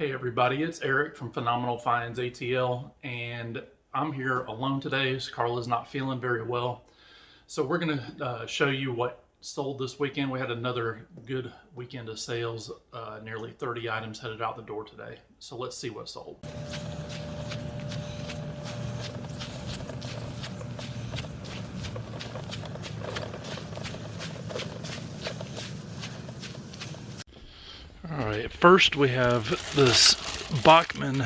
Hey everybody, it's Eric from Phenomenal Finds ATL, and I'm here alone today. Carla's not feeling very well. So we're going to show you what sold this weekend. We had another good weekend of sales, nearly 30 items headed out the door today. So let's see what sold. All right, first we have this Bachmann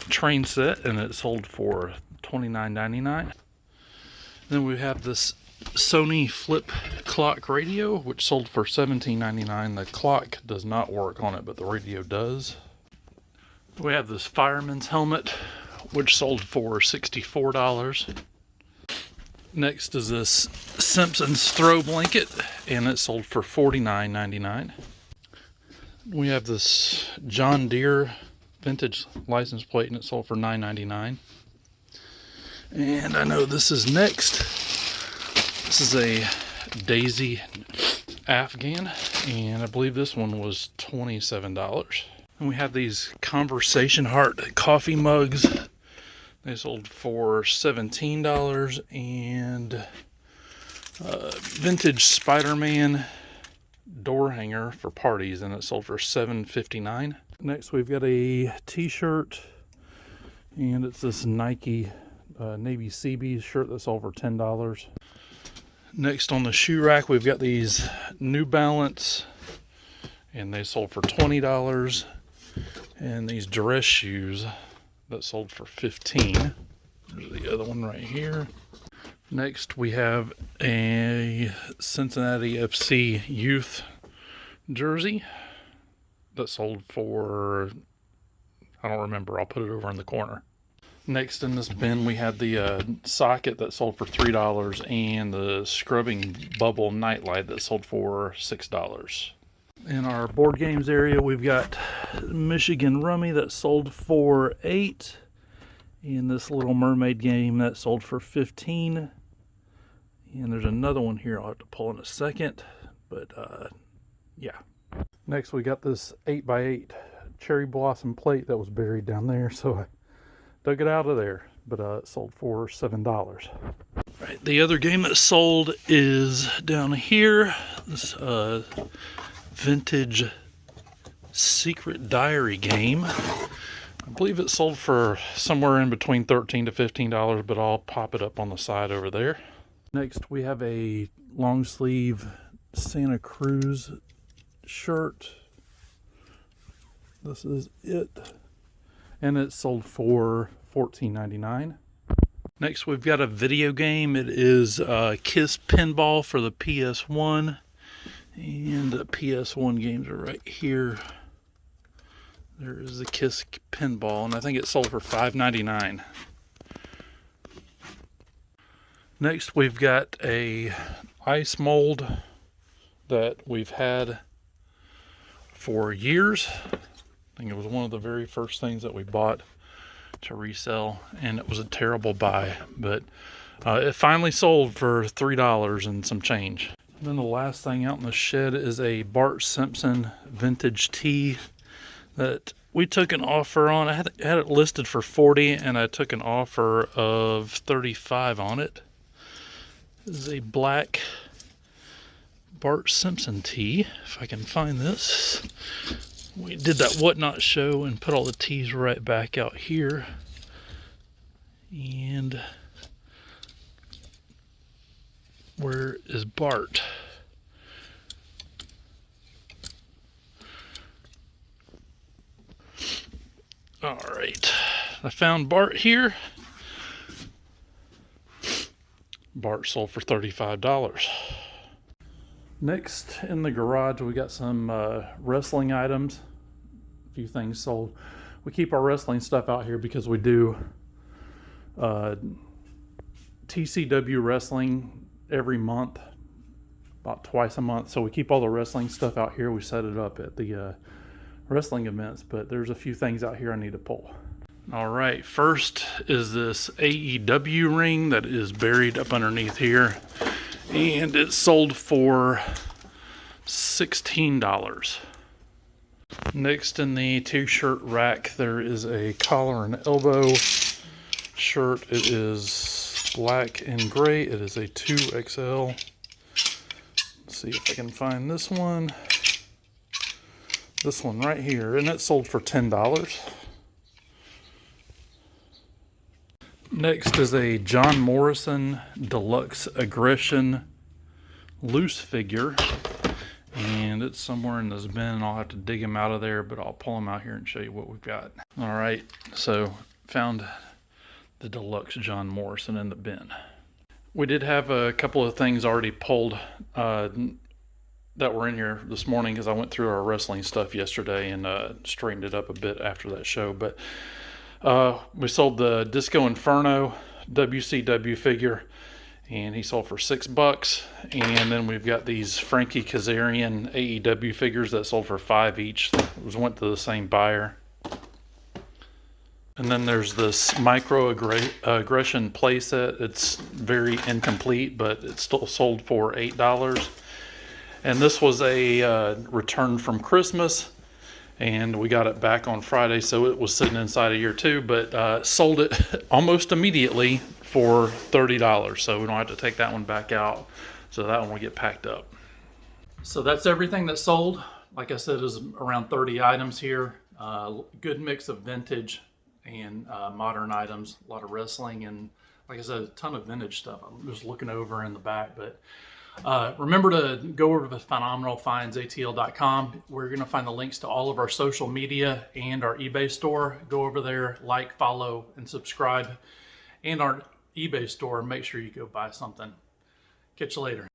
train set, and it sold for $29.99. Then we have this Sony flip clock radio, which sold for $17.99. The clock does not work on it, but the radio does. We have this fireman's helmet, which sold for $64. Next is this Simpsons throw blanket, and it sold for $49.99. We have this John Deere vintage license plate, and it sold for $9.99. And I know this is next. This is a Daisy Afghan, and I believe this one was $27. And we have these Conversation Heart coffee mugs. They sold for $17. And vintage Spider-Man door hanger for parties, and it sold for $7.59. Next we've got a t-shirt, and it's this Nike Navy CB shirt that sold for $10. Next on the shoe rack we've got these New Balance, and they sold for $20. And these dress shoes that sold for $15. There's the other one right here. Next we have a Cincinnati FC youth jersey that sold for, I don't remember, I'll put it over in the corner. Next in this bin we had the socket that sold for $3, and the scrubbing bubble nightlight that sold for $6. In our board games area we've got Michigan Rummy that sold for $8, and this Little Mermaid game that sold for $15. And there's another one here I'll have to pull in a second, but yeah. Next we got this 8x8 cherry blossom plate that was buried down there, so I dug it out of there, but it sold for $7. Right, the other game that sold is down here, this vintage secret diary game. I believe it sold for somewhere in between $13 to $15, but I'll pop it up on the side over there. Next we have a long sleeve Santa Cruz shirt. This is it, and it sold for $14.99. Next we've got a video game. It is Kiss Pinball for the PS1, and the PS1 games are right here. There is the Kiss Pinball, and I think it sold for $5.99. Next we've got a ice mold that we've had for years. I think it was one of the very first things that we bought to resell, and it was a terrible buy, but it finally sold for $3 and some change. And then the last thing out in the shed is a Bart Simpson vintage tee that we took an offer on. I had it listed for $40, and I took an offer of $35 on it. This is a black Bart Simpson tee, if I can find this. We did that Whatnot show and put all the tees right back out here. And where is Bart? All right, I found Bart here. Bart sold for $35. Next in the garage we got some wrestling items. A few things sold. We keep our wrestling stuff out here because we do TCW wrestling every month, about twice a month. So we keep all the wrestling stuff out here. We set it up at the wrestling events, but there's a few things out here I need to pull. All right, first is this AEW ring that is buried up underneath here, and it sold for $16. Next in the t-shirt rack, there is a collar and elbow shirt. It is black and gray. It is a 2XL. Let's see if I can find this one. This one right here, and it sold for $10. Next is a John Morrison Deluxe Aggression loose figure, and it's somewhere in this bin. I'll have to dig him out of there, but I'll pull him out here and show you what we've got. All right, so found the Deluxe John Morrison in the bin. We did have a couple of things already pulled that were in here this morning, because I went through our wrestling stuff yesterday and straightened it up a bit after that show. But we sold the Disco Inferno WCW figure, and he sold for $6. And then we've got these Frankie Kazarian AEW figures that sold for $5 each. Those went to the same buyer. And then there's this micro aggression playset. It's very incomplete, but it's still sold for $8. And this was a return from Christmas, and we got it back on Friday, so it was sitting inside of here too, but sold it almost immediately for $30, so we don't have to take that one back out. So that one will get packed up. So that's everything that sold. Like I said, there's around 30 items here. Good mix of vintage and modern items, a lot of wrestling, and like I said, a ton of vintage stuff. I'm just looking over in the back, but remember to go over to phenomenalfindsatl.com. We're going to find the links to all of our social media and our eBay store. Go over there, like, follow, and subscribe. And our eBay store, make sure you go buy something. Catch you later.